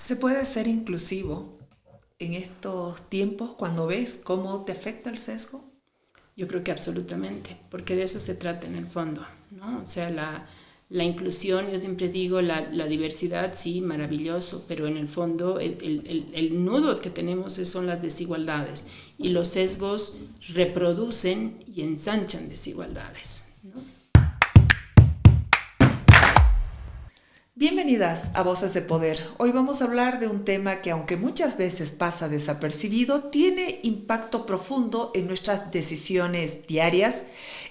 ¿Se puede ser inclusivo en estos tiempos cuando ves cómo te afecta el sesgo? Yo creo que absolutamente, porque de eso se trata en el fondo, ¿no? O sea, la inclusión, yo siempre digo, la diversidad, sí, maravilloso, pero en el fondo el nudo que tenemos son las desigualdades y los sesgos reproducen y ensanchan desigualdades, ¿no? Bienvenidas a Voces de Poder. Hoy vamos a hablar de un tema que, aunque muchas veces pasa desapercibido, tiene impacto profundo en nuestras decisiones diarias,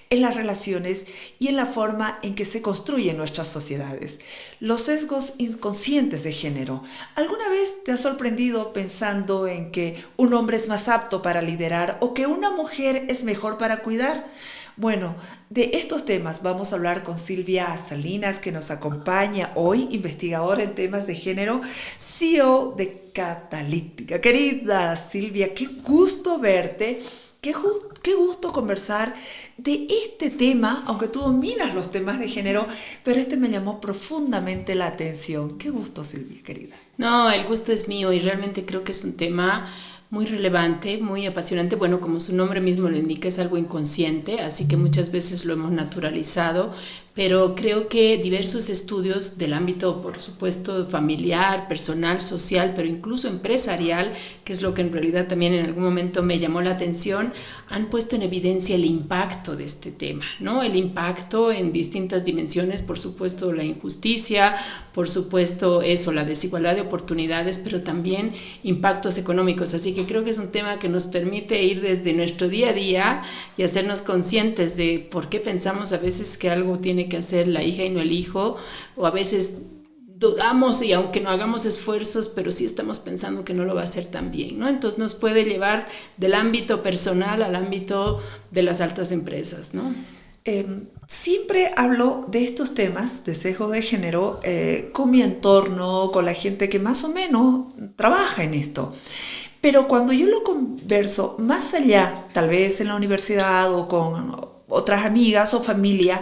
en las relaciones y en la forma en que se construyen nuestras sociedades. Los sesgos inconscientes de género. ¿Alguna vez te has sorprendido pensando en que un hombre es más apto para liderar o que una mujer es mejor para cuidar? Bueno, de estos temas vamos a hablar con Silvia Salinas, que nos acompaña hoy, investigadora en temas de género, CEO de Catalítica. Querida Silvia, qué gusto verte, qué gusto conversar de este tema, aunque tú dominas los temas de género, pero este me llamó profundamente la atención. Qué gusto, Silvia, querida. No, el gusto es mío y realmente creo que es un tema muy relevante, muy apasionante. Bueno, como su nombre mismo lo indica, es algo inconsciente, así que muchas veces lo hemos naturalizado, pero creo que diversos estudios del ámbito, por supuesto, familiar, personal, social, pero incluso empresarial, que es lo que en realidad también en algún momento me llamó la atención, han puesto en evidencia el impacto de este tema, ¿no? El impacto en distintas dimensiones, por supuesto, la injusticia, por supuesto, eso, la desigualdad de oportunidades, pero también impactos económicos. Así que creo que es un tema que nos permite ir desde nuestro día a día y hacernos conscientes de por qué pensamos a veces que algo tiene que hacer la hija y no el hijo, o a veces dudamos y aunque no hagamos esfuerzos, pero sí estamos pensando que no lo va a hacer tan bien, ¿no? Entonces nos puede llevar del ámbito personal al ámbito de las altas empresas, ¿no? Siempre hablo de estos temas de sesgo de género con mi entorno, con la gente que más o menos trabaja en esto. Pero cuando yo lo converso más allá, tal vez en la universidad o con otras amigas o familia,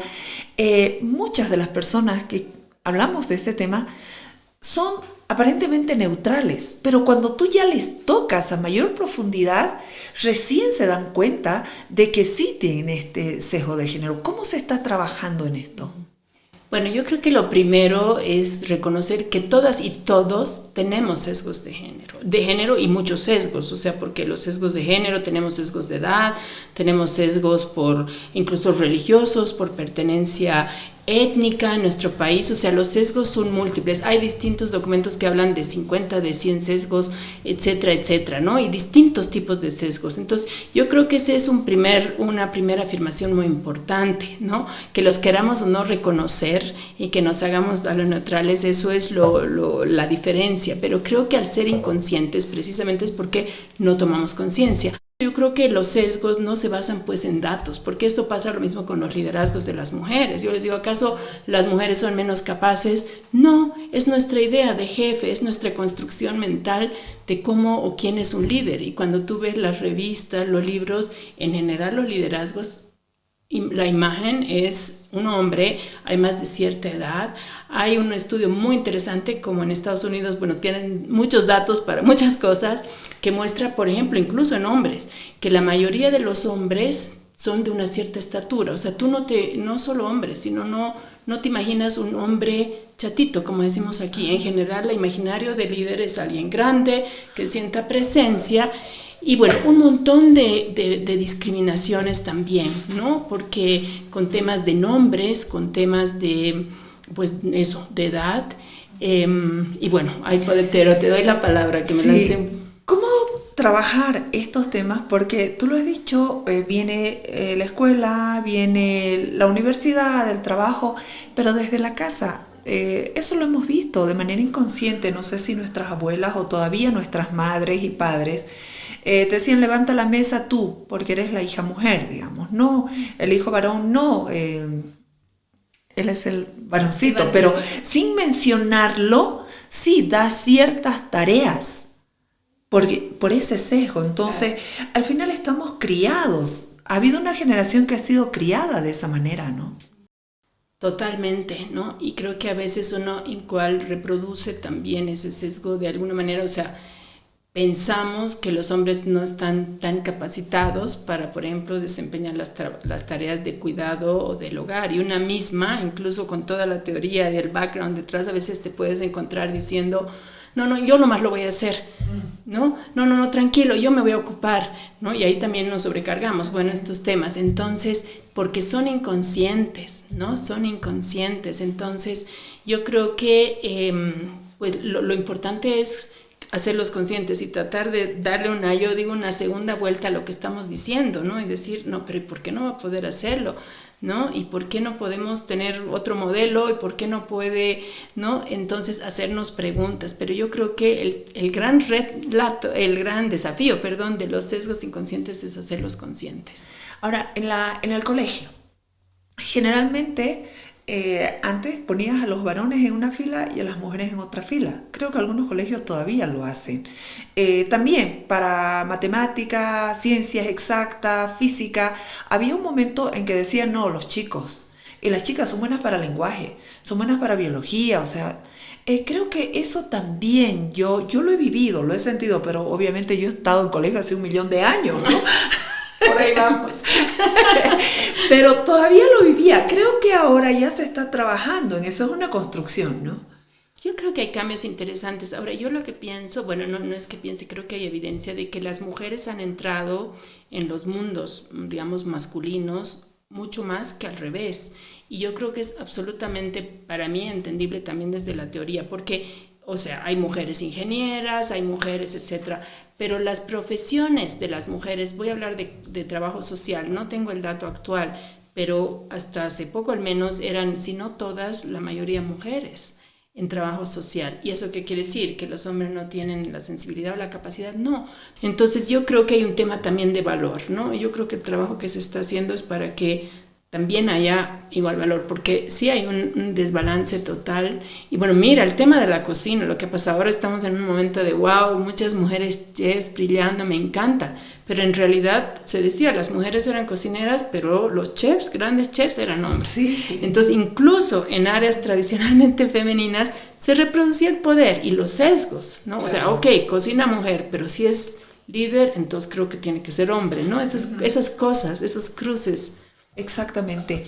muchas de las personas que hablamos de este tema son aparentemente neutrales, pero cuando tú ya les tocas a mayor profundidad, recién se dan cuenta de que sí tienen este sesgo de género. ¿Cómo se está trabajando en esto? Bueno, yo creo que lo primero es reconocer que todas y todos tenemos sesgos de género y muchos sesgos, o sea, porque los sesgos de género tenemos sesgos de edad, tenemos sesgos por incluso religiosos, por pertenencia étnica en nuestro país, o sea, los sesgos son múltiples. Hay distintos documentos que hablan de 50, de 100 sesgos, etcétera, etcétera, ¿no? Y distintos tipos de sesgos. Entonces, yo creo que ese es una primera afirmación muy importante, ¿no? Que los queramos o no reconocer y que nos hagamos a los neutrales, eso es la diferencia. Pero creo que al ser inconscientes, precisamente es porque no tomamos conciencia. Yo creo que los sesgos no se basan pues en datos, porque esto pasa lo mismo con los liderazgos de las mujeres. Yo les digo, ¿acaso las mujeres son menos capaces? No, es nuestra idea de jefe, es nuestra construcción mental de cómo o quién es un líder. Y cuando tú ves las revistas, los libros, en general los liderazgos, la imagen es un hombre, hay más de cierta edad. Hay un estudio muy interesante como en Estados Unidos, bueno, tienen muchos datos para muchas cosas, que muestra, por ejemplo, incluso en hombres, que la mayoría de los hombres son de una cierta estatura. O sea, tú no solo hombres, sino no te imaginas un hombre chatito, como decimos aquí. En general, el imaginario de líder es alguien grande, que sienta presencia. Y bueno, un montón de discriminaciones también, ¿no? Porque con temas de nombres, con temas de, pues eso, de edad. Y bueno, ahí te doy la palabra que me lancé. ¿Cómo trabajar estos temas? Porque tú lo has dicho, viene la escuela, viene la universidad, el trabajo, pero desde la casa. Eso lo hemos visto de manera inconsciente. No sé si nuestras abuelas o todavía nuestras madres y padres te decían levanta la mesa tú, porque eres la hija mujer, digamos. No, el hijo varón no, él es el varoncito, pero sin mencionarlo, sí da ciertas tareas por ese sesgo. Entonces, al final estamos criados. Ha habido una generación que ha sido criada de esa manera, ¿no? Totalmente, ¿no? Y creo que a veces uno igual reproduce también ese sesgo de alguna manera, o sea, pensamos que los hombres no están tan capacitados para, por ejemplo, desempeñar las tareas de cuidado o del hogar. Y una misma, incluso con toda la teoría del background detrás, a veces te puedes encontrar diciendo, no, yo nomás lo voy a hacer, ¿no? No, tranquilo, yo me voy a ocupar, ¿no? Y ahí también nos sobrecargamos, bueno, estos temas. Entonces, porque son inconscientes, ¿no? Son inconscientes. Entonces, yo creo que pues lo importante es hacerlos conscientes y tratar de darle una segunda vuelta a lo que estamos diciendo, ¿no? Y decir, no, pero ¿y por qué no va a poder hacerlo? ¿No? ¿Y por qué no podemos tener otro modelo? ¿Y por qué no puede, no? Entonces, hacernos preguntas. Pero yo creo que el gran desafío, de los sesgos inconscientes es hacerlos conscientes. Ahora, en el colegio, generalmente antes ponías a los varones en una fila y a las mujeres en otra fila. Creo que algunos colegios todavía lo hacen. También para matemáticas, ciencias exactas, física, había un momento en que decían, no, los chicos. Y las chicas son buenas para lenguaje, son buenas para biología, o sea, creo que eso también yo lo he vivido, lo he sentido, pero obviamente yo he estado en colegio hace 1.000.000 de años, ¿no? Por ahí vamos. Pero todavía lo vivía. Creo que ahora ya se está trabajando en eso, es una construcción, ¿no? Yo creo que hay cambios interesantes. Ahora, yo lo que pienso, bueno, no es que piense, creo que hay evidencia de que las mujeres han entrado en los mundos, digamos, masculinos, mucho más que al revés. Y yo creo que es absolutamente, para mí, entendible también desde la teoría, porque, o sea, hay mujeres ingenieras, hay mujeres, etcétera, pero las profesiones de las mujeres, voy a hablar de trabajo social, no tengo el dato actual, pero hasta hace poco al menos eran, si no todas, la mayoría mujeres en trabajo social. ¿Y eso qué quiere decir? ¿Que los hombres no tienen la sensibilidad o la capacidad? No. Entonces yo creo que hay un tema también de valor, ¿no? Yo creo que el trabajo que se está haciendo es para que también haya igual valor, porque sí hay un desbalance total. Y bueno, mira, el tema de la cocina, lo que pasa ahora, estamos en un momento de wow, muchas mujeres chefs brillando, me encanta, pero en realidad se decía, las mujeres eran cocineras, pero los chefs, grandes chefs, eran hombres. Sí. Entonces, incluso en áreas tradicionalmente femeninas, se reproducía el poder y los sesgos, ¿no? Claro. O sea, ok, cocina mujer, pero si es líder, entonces creo que tiene que ser hombre, ¿no? Esas cosas, esos cruces. Exactamente.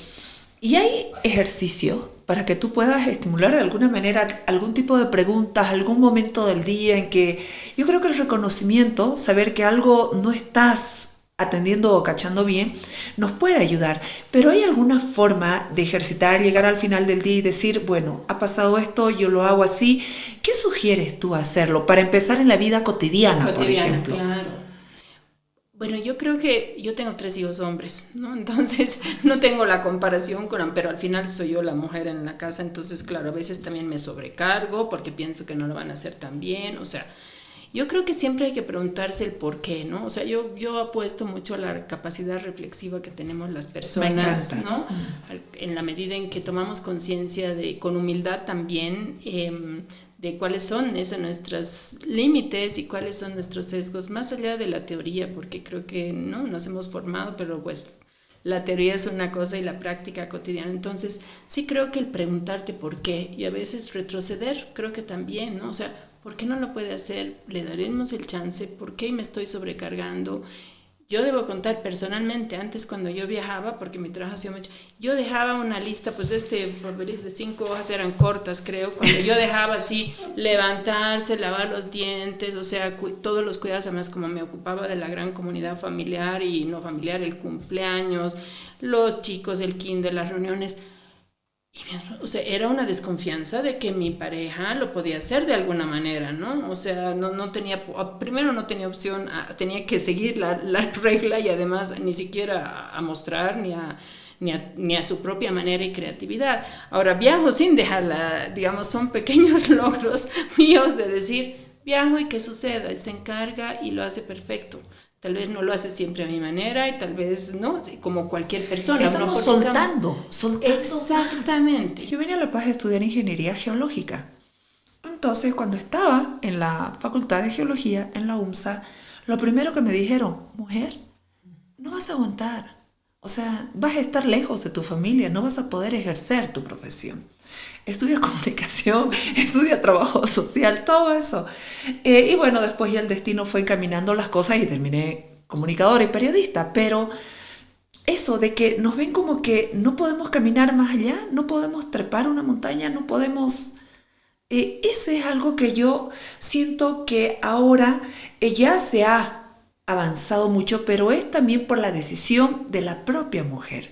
Y hay ejercicio para que tú puedas estimular de alguna manera algún tipo de preguntas, algún momento del día en que yo creo que el reconocimiento, saber que algo no estás atendiendo o cachando bien, nos puede ayudar. Pero hay alguna forma de ejercitar, llegar al final del día y decir, bueno, ha pasado esto, yo lo hago así. ¿Qué sugieres tú hacerlo para empezar en la vida cotidiana, por ejemplo? Claro. Bueno, yo creo que yo tengo 3 hijos hombres, ¿no? Entonces no tengo la comparación pero al final soy yo la mujer en la casa, entonces claro, a veces también me sobrecargo porque pienso que no lo van a hacer tan bien, o sea, yo creo que siempre hay que preguntarse el por qué, ¿no? O sea, yo apuesto mucho a la capacidad reflexiva que tenemos las personas, ¿no? En la medida en que tomamos conciencia con humildad también, de cuáles son nuestros límites y cuáles son nuestros sesgos, más allá de la teoría, porque creo que no nos hemos formado, pero pues la teoría es una cosa y la práctica cotidiana. Entonces, sí creo que el preguntarte por qué y a veces retroceder, creo que también, ¿no? O sea, ¿por qué no lo puede hacer? ¿Le daremos el chance? ¿Por qué me estoy sobrecargando? Yo debo contar personalmente, antes cuando yo viajaba, porque mi trabajo hacía mucho, yo dejaba una lista, pues papelito de 5 hojas eran cortas, creo, cuando yo dejaba así, levantarse, lavar los dientes, o sea, todos los cuidados, además como me ocupaba de la gran comunidad familiar y no familiar, el cumpleaños, los chicos, el kinder, las reuniones. O sea, era una desconfianza de que mi pareja lo podía hacer de alguna manera, ¿no? O sea, primero no tenía opción, tenía que seguir la regla y además ni siquiera a mostrar ni a su propia manera y creatividad. Ahora, viajo sin dejarla, digamos, son pequeños logros míos de decir, viajo y que suceda, se encarga y lo hace perfecto. Tal vez no lo hace siempre a mi manera y tal vez no, como cualquier persona. Estamos soltando. Exactamente. Yo vine a La Paz a estudiar ingeniería geológica. Entonces, cuando estaba en la Facultad de Geología, en la UMSA, lo primero que me dijeron, mujer, no vas a aguantar. O sea, vas a estar lejos de tu familia, no vas a poder ejercer tu profesión. Estudia comunicación, estudia trabajo social, todo eso. Y bueno, después ya el destino fue encaminando las cosas y terminé comunicadora y periodista, pero eso de que nos ven como que no podemos caminar más allá, no podemos trepar una montaña, no podemos... ese es algo que yo siento que ahora ya se ha avanzado mucho, pero es también por la decisión de la propia mujer,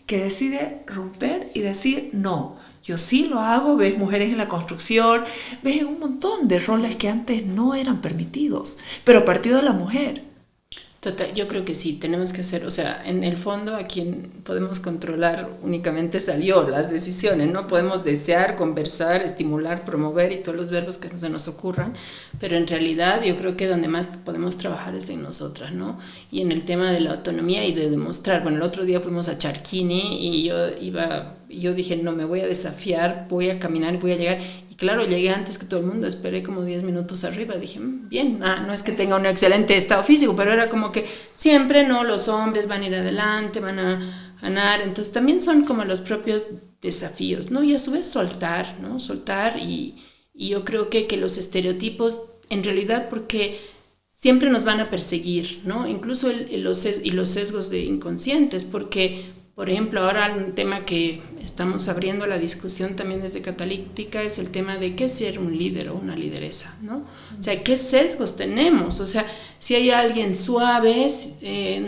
que decide romper y decir, no, yo sí lo hago. Ves mujeres en la construcción, ves un montón de roles que antes no eran permitidos, pero partió de la mujer. Total, yo creo que sí, tenemos que hacer, o sea, en el fondo a quien podemos controlar únicamente salió las decisiones, ¿no? Podemos desear, conversar, estimular, promover y todos los verbos que se nos ocurran, pero en realidad yo creo que donde más podemos trabajar es en nosotras, ¿no? Y en el tema de la autonomía y de demostrar, bueno, el otro día fuimos a Charquini y yo dije, no, me voy a desafiar, voy a caminar, voy a llegar. Y claro, llegué antes que todo el mundo, esperé como 10 minutos arriba, dije, bien, no es que tenga un excelente estado físico, pero era como que siempre, ¿no? Los hombres van a ir adelante, van a ganar, entonces también son como los propios desafíos, ¿no? Y a su vez soltar, ¿no? Soltar y yo creo que los estereotipos, en realidad, porque siempre nos van a perseguir, ¿no? Incluso los sesgos de inconscientes, porque... Por ejemplo, ahora un tema que estamos abriendo la discusión también desde Catalítica es el tema de qué es ser un líder o una lideresa, ¿no? O sea, ¿qué sesgos tenemos? O sea, si hay alguien suave,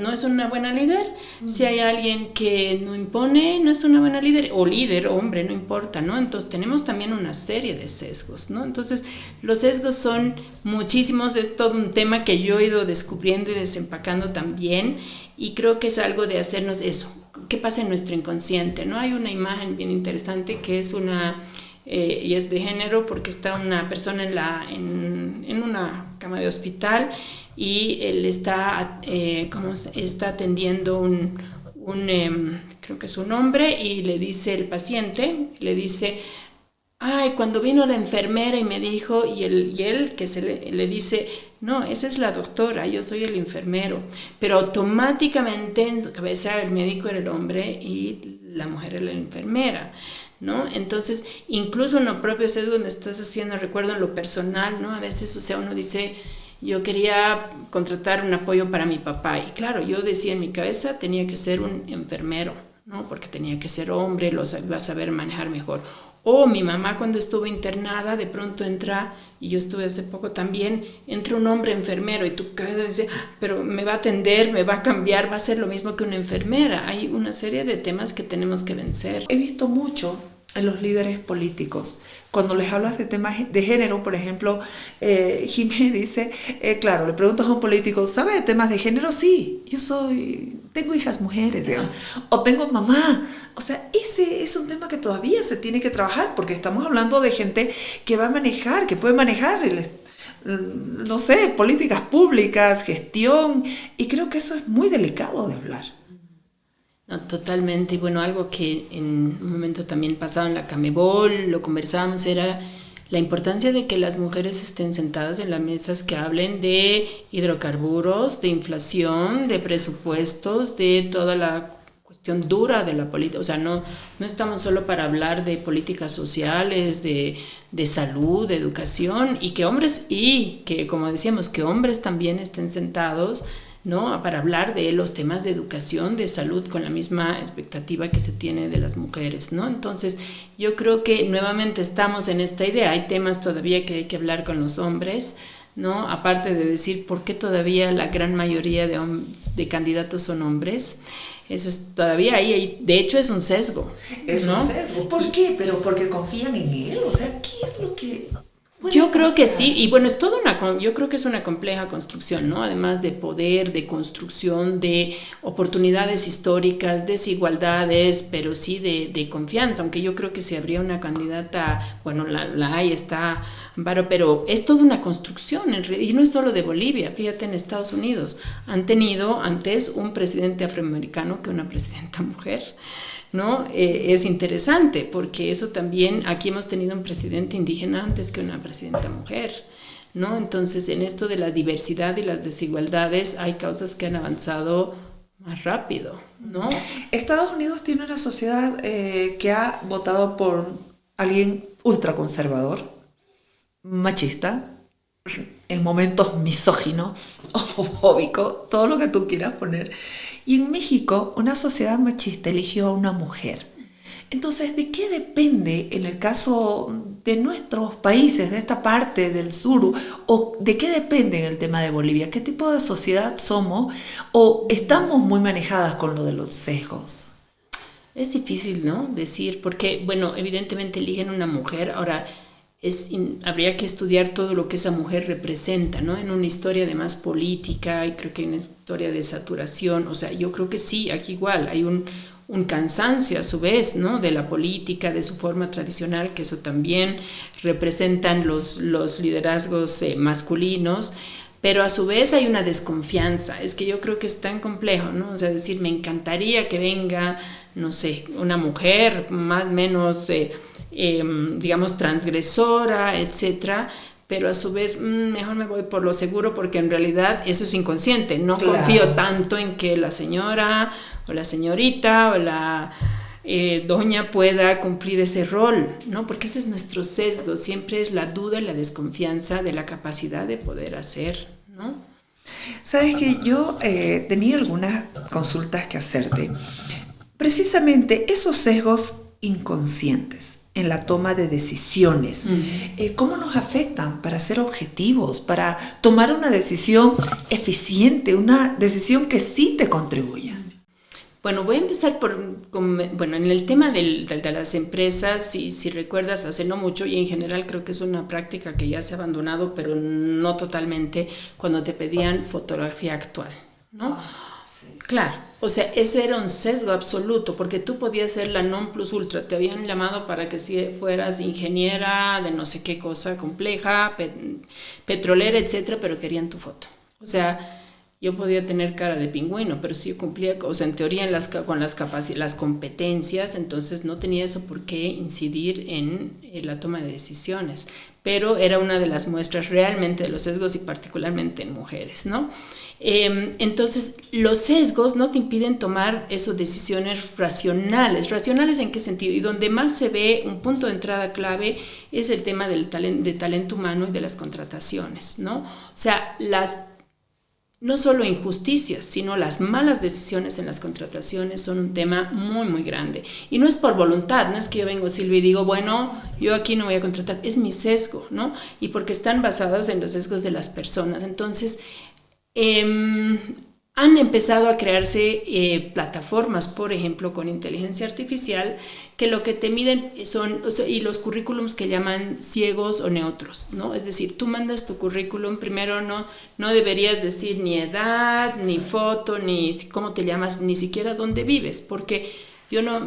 no es una buena líder. Si hay alguien que no impone, no es una buena líder. O líder, hombre, no importa, ¿no? Entonces tenemos también una serie de sesgos, ¿no? Entonces los sesgos son muchísimos, es todo un tema que yo he ido descubriendo y desempacando también, y creo que es algo de hacernos eso. ¿Qué pasa en nuestro inconsciente? ¿No? Hay una imagen bien interesante que es y es de género, porque está una persona en una cama de hospital y él está atendiendo creo que es un hombre, y le dice el paciente, le dice, ay, cuando vino la enfermera y me dijo, y él que le dice, no, esa es la doctora, yo soy el enfermero, pero automáticamente en su cabeza el médico era el hombre y la mujer era la enfermera, ¿no? Entonces, incluso en lo propio sesgo donde estás haciendo, recuerdo en lo personal, ¿no? A veces, o sea, uno dice, yo quería contratar un apoyo para mi papá, y claro, yo decía en mi cabeza, tenía que ser un enfermero, ¿no? Porque tenía que ser hombre, lo iba a saber manejar mejor. O mi mamá cuando estuvo internada, de pronto entra, y yo estuve hace poco también, entra un hombre enfermero y tu cabeza dice, pero me va a atender, me va a cambiar, va a ser lo mismo que una enfermera. Hay una serie de temas que tenemos que vencer. He visto mucho en los líderes políticos, cuando les hablas de temas de género, por ejemplo, Jimé dice, claro, le preguntas a un político, ¿sabe de temas de género? Sí, tengo hijas mujeres, digamos, o tengo mamá. O sea, ese es un tema que todavía se tiene que trabajar, porque estamos hablando de gente que va a manejar, que puede manejar, no sé, políticas públicas, gestión, y creo que eso es muy delicado de hablar. No, totalmente. Y bueno, algo que en un momento también pasado en la Camebol, lo conversábamos, era la importancia de que las mujeres estén sentadas en las mesas que hablen de hidrocarburos, de inflación, de presupuestos, de toda la cuestión dura de la política. O sea, no estamos solo para hablar de políticas sociales, de salud, de educación, y que como decíamos, que hombres también estén sentados, ¿no? Para hablar de los temas de educación, de salud, con la misma expectativa que se tiene de las mujeres, ¿no? Entonces, yo creo que nuevamente estamos en esta idea. Hay temas todavía que hay que hablar con los hombres, ¿no? Aparte de decir por qué todavía la gran mayoría de candidatos son hombres. Eso es todavía ahí, de hecho es un sesgo. Es un sesgo. ¿Por qué? Pero porque confían en él. O sea, ¿qué es lo que...? Yo creo que sí, y bueno, es toda yo creo que es una compleja construcción, ¿no? Además de poder, de construcción, de oportunidades históricas, desigualdades, pero sí de confianza, aunque yo creo que si habría una candidata, bueno, la hay, está Amparo, pero es toda una construcción, y no es solo de Bolivia. Fíjate, en Estados Unidos han tenido antes un presidente afroamericano que una presidenta mujer, ¿no? Es interesante porque eso también, aquí hemos tenido un presidente indígena antes que una presidenta mujer, ¿no? Entonces, en esto de la diversidad y las desigualdades hay causas que han avanzado más rápido, ¿no? Estados Unidos tiene una sociedad que ha votado por alguien ultraconservador, machista, en momentos misógino, homofóbico, todo lo que tú quieras poner. Y en México, una sociedad machista eligió a una mujer. Entonces, ¿de qué depende en el caso de nuestros países, de esta parte del sur, o de qué depende en el tema de Bolivia? ¿Qué tipo de sociedad somos? ¿O estamos muy manejadas con lo de los sesgos? Es difícil, ¿no? Decir, porque, bueno, evidentemente eligen una mujer. Ahora, habría que estudiar todo lo que esa mujer representa, ¿no? En una historia además política, y creo que hay una historia de saturación. O sea, yo creo que sí, aquí igual hay un cansancio a su vez, ¿no? De la política, de su forma tradicional, que eso también representan los liderazgos masculinos, pero a su vez hay una desconfianza. Es que yo creo que es tan complejo, ¿no? O sea, decir, me encantaría que venga, no sé, una mujer más o menos, digamos, transgresora, etcétera, pero a su vez mejor me voy por lo seguro, porque en realidad eso es inconsciente. No Claro. confío tanto en que la señora o la señorita o la doña pueda cumplir ese rol, ¿no? Porque ese es nuestro sesgo, siempre es la duda y la desconfianza de la capacidad de poder hacer, ¿no? Sabes que yo tenía algunas consultas que hacerte. Precisamente esos sesgos inconscientes en la toma de decisiones, ¿cómo nos afectan para ser objetivos, para tomar una decisión eficiente, una decisión que sí te contribuya? Bueno, voy a empezar bueno, en el tema de las empresas, si recuerdas, hace no mucho, y en general creo que es una práctica que ya se ha abandonado, pero no totalmente, cuando te pedían fotografía actual, ¿no? Sí. Claro, o sea, ese era un sesgo absoluto, porque tú podías ser la non plus ultra, te habían llamado para que si fueras ingeniera de no sé qué cosa compleja, petrolera, etcétera, pero querían tu foto. O sea, yo podía tener cara de pingüino, pero si yo cumplía, o sea, en teoría con las competencias, entonces no tenía eso por qué incidir en la toma de decisiones. Pero era una de las muestras realmente de los sesgos, y particularmente en mujeres, ¿no? Entonces, los sesgos no te impiden tomar esas decisiones racionales. ¿Racionales en qué sentido? Y donde más se ve un punto de entrada clave es el tema del talento humano y de las contrataciones, ¿no? O sea, no solo injusticias, sino las malas decisiones en las contrataciones son un tema muy, muy grande. Y no es por voluntad, no es que yo vengo, Silvia, y digo, bueno, yo aquí no voy a contratar, es mi sesgo, ¿no? Y porque están basados en los sesgos de las personas. Entonces, han empezado a crearse plataformas, por ejemplo, con inteligencia artificial, que lo que te miden son, y los currículums que llaman ciegos o neutros, ¿no? Es decir, tú mandas tu currículum, primero no deberías decir ni edad, ni foto, ni cómo te llamas, ni siquiera dónde vives, porque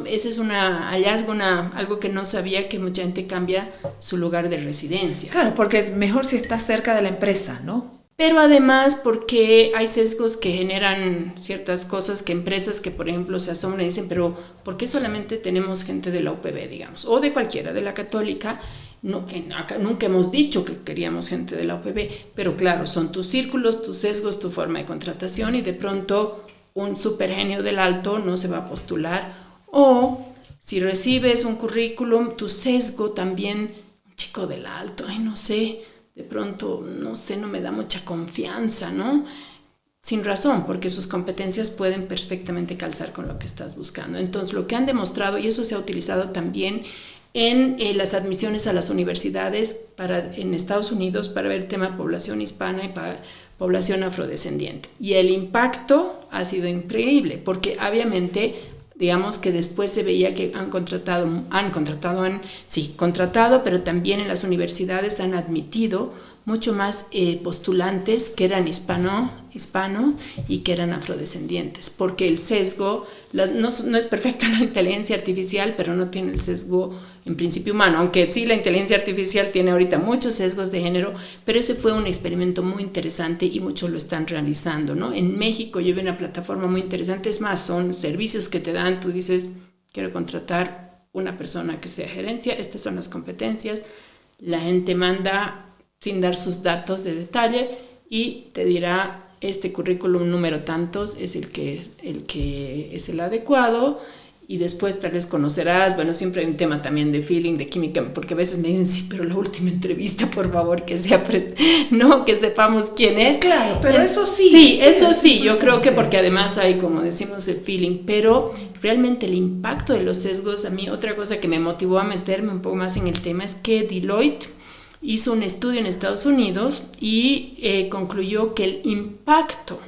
ese es un hallazgo, algo que no sabía, que mucha gente cambia su lugar de residencia. Claro, porque mejor si estás cerca de la empresa, ¿no? Pero además porque hay sesgos que generan ciertas cosas, que empresas que, por ejemplo, se asombran y dicen, pero ¿por qué solamente tenemos gente de la UPB, digamos? O de cualquiera, de la Católica. No, acá nunca hemos dicho que queríamos gente de la UPB, pero claro, son tus círculos, tus sesgos, tu forma de contratación, y de pronto un supergenio del Alto no se va a postular. O si recibes un currículum, tu sesgo también, un chico del Alto, no sé, de pronto, no sé, no me da mucha confianza, ¿no? Sin razón, porque sus competencias pueden perfectamente calzar con lo que estás buscando. Entonces, lo que han demostrado, y eso se ha utilizado también en las admisiones a las universidades en Estados Unidos, para ver el tema de población hispana y para población afrodescendiente. Y el impacto ha sido increíble, porque obviamente, digamos que después se veía que han contratado, pero también en las universidades han admitido mucho más postulantes que eran hispanos y que eran afrodescendientes, porque el sesgo, no es perfecta la inteligencia artificial, pero no tiene el sesgo en principio humano, aunque sí la inteligencia artificial tiene ahorita muchos sesgos de género, pero ese fue un experimento muy interesante y muchos lo están realizando, ¿no? En México yo vi una plataforma muy interesante, es más, son servicios que te dan, tú dices, quiero contratar una persona que sea gerencia, estas son las competencias, la gente manda sin dar sus datos de detalle y te dirá este currículum número tantos es el que es el adecuado. Y después tal vez conocerás, bueno, siempre hay un tema también de feeling, de química, porque a veces me dicen, sí, pero la última entrevista, por favor, que sea, no, que sepamos quién es. Claro, pero eso sí. Sí, eso sí, yo creo que porque además hay, como decimos, el feeling, pero realmente el impacto de los sesgos, a mí otra cosa que me motivó a meterme un poco más en el tema es que Deloitte hizo un estudio en Estados Unidos y concluyó que el impacto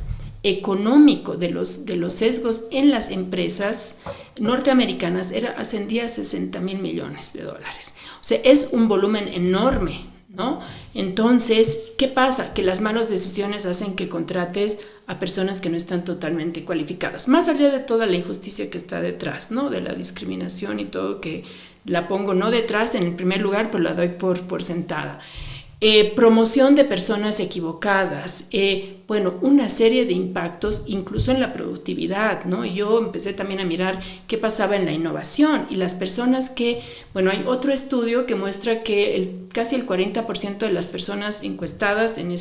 económico de los sesgos en las empresas norteamericanas ascendía a $60 mil millones. O sea, es un volumen enorme, ¿no? Entonces, ¿qué pasa? Que las malas decisiones hacen que contrates a personas que no están totalmente cualificadas, más allá de toda la injusticia que está detrás, ¿no? De la discriminación y todo, que la pongo no detrás en el primer lugar, pero la doy por sentada. Promoción de personas equivocadas, bueno, una serie de impactos incluso en la productividad, ¿no? Yo empecé también a mirar qué pasaba en la innovación y las personas que, bueno, hay otro estudio que muestra que casi el 40% de las personas encuestadas en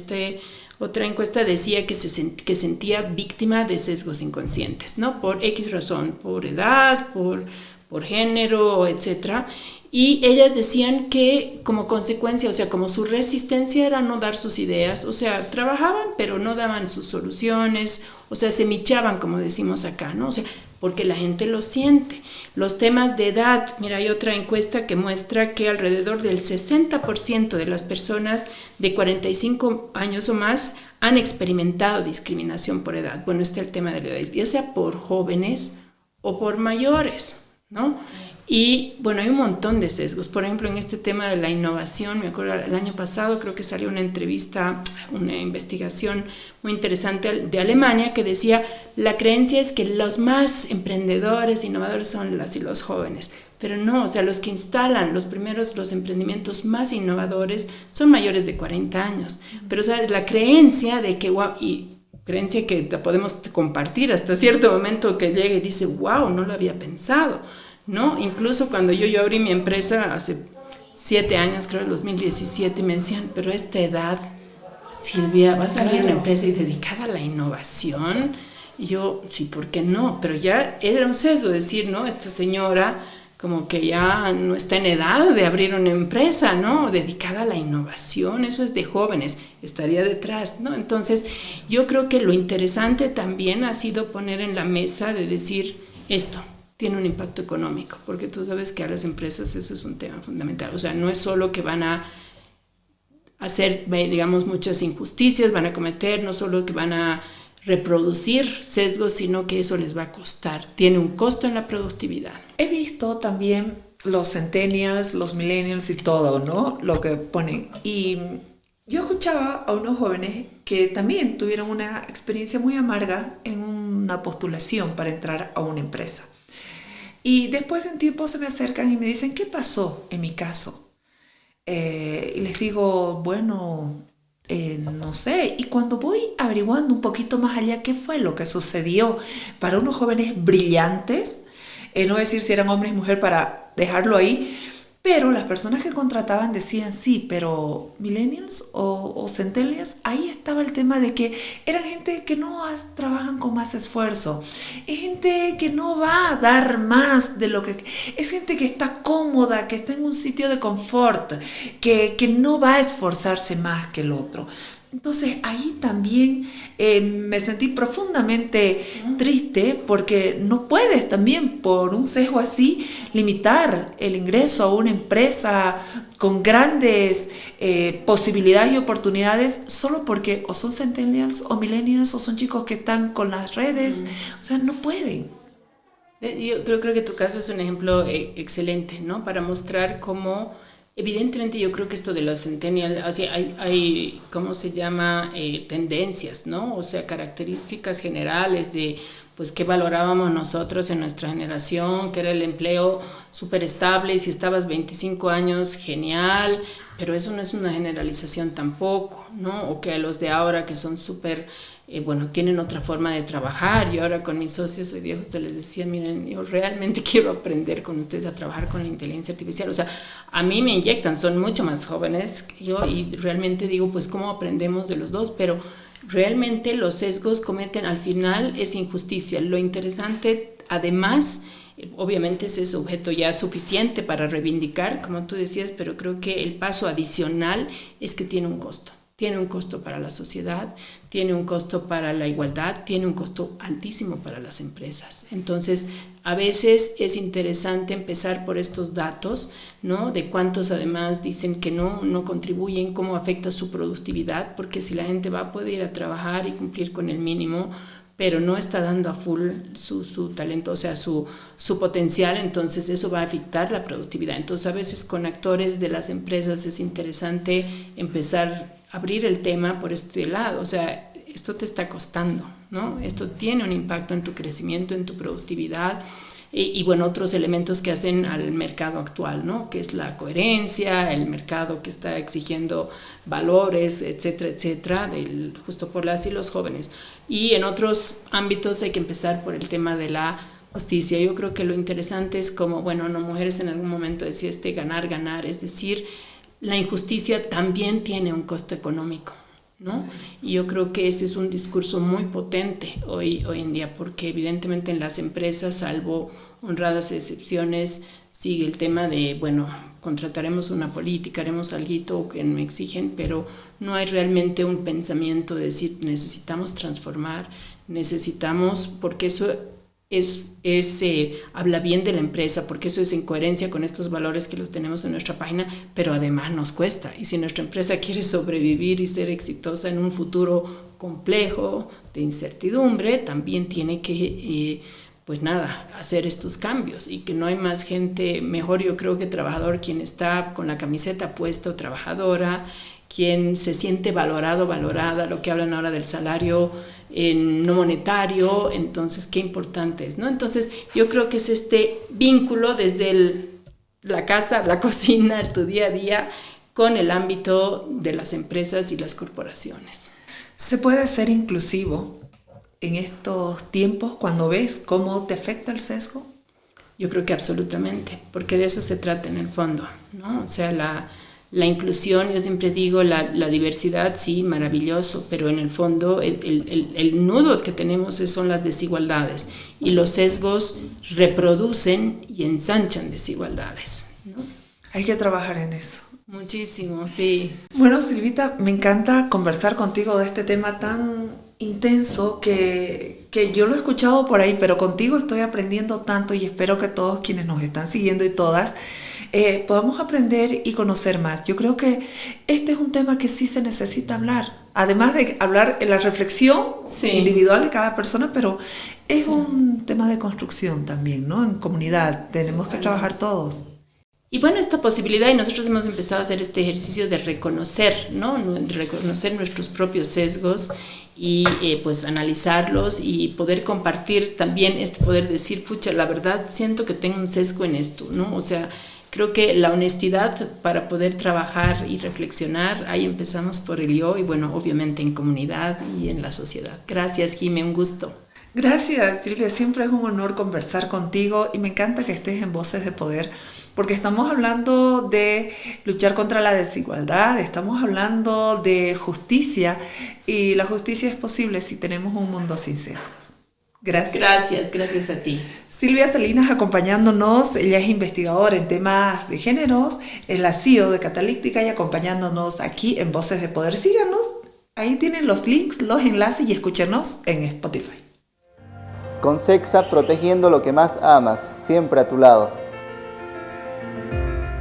otra encuesta decía que sentía víctima de sesgos inconscientes, ¿no? Por X razón, por edad, por género, etcétera. Y ellas decían que como consecuencia, o sea, como su resistencia era no dar sus ideas, o sea, trabajaban pero no daban sus soluciones, o sea, se michaban, como decimos acá, ¿no? O sea, porque la gente lo siente. Los temas de edad, mira, hay otra encuesta que muestra que alrededor del 60% de las personas de 45 años o más han experimentado discriminación por edad. Bueno, está el tema de la edad, ya sea por jóvenes o por mayores, ¿no? Y bueno, hay un montón de sesgos. Por ejemplo, en este tema de la innovación, me acuerdo el año pasado creo que salió una entrevista, una investigación muy interesante de Alemania que decía, la creencia es que los más emprendedores, innovadores son las y los jóvenes. Pero no, o sea, los que instalan los emprendimientos más innovadores son mayores de 40 años. Pero o sea, la creencia de que, wow, y creencia que la podemos compartir hasta cierto momento que llega y dice, wow, no lo había pensado, ¿no? Incluso cuando yo abrí mi empresa hace 7 años, creo, en 2017, me decían, pero a esta edad, Silvia, ¿vas a abrir una empresa dedicada a la innovación? Y yo, sí, ¿por qué no? Pero ya era un sesgo decir, ¿no? Esta señora como que ya no está en edad de abrir una empresa, ¿no? Dedicada a la innovación, eso es de jóvenes, estaría detrás, ¿no? Entonces, yo creo que lo interesante también ha sido poner en la mesa de decir esto tiene un impacto económico, porque tú sabes que a las empresas eso es un tema fundamental. O sea, no es solo que van a hacer, digamos, muchas injusticias, van a cometer, no solo que van a reproducir sesgos, sino que eso les va a costar. Tiene un costo en la productividad. He visto también los centennials, los millennials y todo, ¿no? Lo que ponen. Y yo escuchaba a unos jóvenes que también tuvieron una experiencia muy amarga en una postulación para entrar a una empresa. Y después de un tiempo se me acercan y me dicen, ¿qué pasó en mi caso? Y les digo, bueno, no sé. Y cuando voy averiguando un poquito más allá qué fue lo que sucedió para unos jóvenes brillantes, no voy a decir si eran hombres y mujeres para dejarlo ahí, pero las personas que contrataban decían, sí, pero millennials o centennials, ahí estaba el tema de que eran gente que no trabajan con más esfuerzo, es gente que no va a dar más de lo que... Es gente que está cómoda, que está en un sitio de confort, que no va a esforzarse más que el otro. Entonces ahí también me sentí profundamente triste porque no puedes también por un sesgo así limitar el ingreso a una empresa con grandes posibilidades y oportunidades solo porque o son centennials o millennials o son chicos que están con las redes, o sea, no pueden. Yo creo que tu caso es un ejemplo excelente, ¿no? Para mostrar cómo... Evidentemente yo creo que esto de los centennials, o sea, hay ¿cómo se llama? Tendencias, ¿no? O sea, características generales de, pues, qué valorábamos nosotros en nuestra generación, que era el empleo súper estable, y si estabas 25 años, genial, pero eso no es una generalización tampoco, ¿no? O que a los de ahora que son súper... bueno, tienen otra forma de trabajar. Yo ahora con mis socios hoy día justo les decía, miren, yo realmente quiero aprender con ustedes a trabajar con la inteligencia artificial. O sea, a mí me inyectan, son mucho más jóvenes que yo y realmente digo, pues, ¿cómo aprendemos de los dos? Pero Realmente los sesgos cometen al final es injusticia. Lo interesante, además, obviamente ese es objeto ya suficiente para reivindicar, como tú decías, pero creo que el paso adicional es que tiene un costo. Tiene un costo para la sociedad, tiene un costo para la igualdad, tiene un costo altísimo para las empresas. Entonces, a veces es interesante empezar por estos datos, ¿no? De cuántos además dicen que no contribuyen, cómo afecta su productividad, porque si la gente va a poder ir a trabajar y cumplir con el mínimo, pero no está dando a full su talento, o sea, su potencial, entonces eso va a afectar la productividad. Entonces, a veces con actores de las empresas es interesante empezar abrir el tema por este lado, o sea, esto te está costando, ¿no? Esto tiene un impacto en tu crecimiento, en tu productividad y bueno, otros elementos que hacen al mercado actual, ¿no? Que es la coherencia, el mercado que está exigiendo valores, etcétera, etcétera, justo por las y los jóvenes. Y en otros ámbitos hay que empezar por el tema de la justicia. Yo creo que lo interesante es como, bueno, no, mujeres en algún momento decía ganar, es decir, la injusticia también tiene un costo económico, ¿no? Y yo creo que ese es un discurso muy potente hoy en día, porque evidentemente en las empresas, salvo honradas excepciones, sigue el tema de, bueno, contrataremos una política, haremos algo que me exigen, pero no hay realmente un pensamiento de decir necesitamos transformar, porque eso habla bien de la empresa, porque eso es en coherencia con estos valores que los tenemos en nuestra página, pero además nos cuesta. Y si nuestra empresa quiere sobrevivir y ser exitosa en un futuro complejo, de incertidumbre, también tiene que, hacer estos cambios. Y que no hay más gente mejor, yo creo, que trabajador, quien está con la camiseta puesta o trabajadora, quien se siente valorada, lo que hablan ahora del salario no monetario, entonces qué importante es, ¿no? Entonces yo creo que es este vínculo desde la casa, la cocina, tu día a día, con el ámbito de las empresas y las corporaciones. ¿Se puede ser inclusivo en estos tiempos cuando ves cómo te afecta el sesgo? Yo creo que absolutamente, porque de eso se trata en el fondo, ¿no? O sea, la inclusión, yo siempre digo, la diversidad, sí, maravilloso, pero en el fondo el nudo que tenemos son las desigualdades y los sesgos reproducen y ensanchan desigualdades, ¿no? Hay que trabajar en eso. Muchísimo, sí. Bueno, Silvita, me encanta conversar contigo de este tema tan intenso que yo lo he escuchado por ahí, pero contigo estoy aprendiendo tanto y espero que todos quienes nos están siguiendo y todas podamos aprender y conocer más. Yo creo que este es un tema que sí se necesita hablar, además de hablar en la reflexión individual de cada persona, pero es un tema de construcción también, ¿no? En comunidad tenemos que trabajar todos. Y bueno, esta posibilidad, y nosotros hemos empezado a hacer este ejercicio de reconocer, ¿no? De reconocer nuestros propios sesgos y pues analizarlos y poder compartir también poder decir, pucha, la verdad siento que tengo un sesgo en esto, ¿no? O sea, creo que la honestidad para poder trabajar y reflexionar, ahí empezamos por el yo y bueno, obviamente en comunidad y en la sociedad. Gracias, Jimé, un gusto. Gracias, Silvia, siempre es un honor conversar contigo y me encanta que estés en Voces de Poder porque estamos hablando de luchar contra la desigualdad, estamos hablando de justicia y la justicia es posible si tenemos un mundo sin sesgos. Gracias. Gracias a ti. Silvia Salinas acompañándonos, ella es investigadora en temas de géneros, es la CEO de Catalíptica y acompañándonos aquí en Voces de Poder. Síganos, ahí tienen los links, los enlaces y escúchenos en Spotify. Concexa, protegiendo lo que más amas, siempre a tu lado.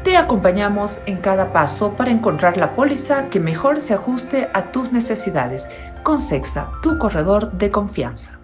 Te acompañamos en cada paso para encontrar la póliza que mejor se ajuste a tus necesidades. Concexa, tu corredor de confianza.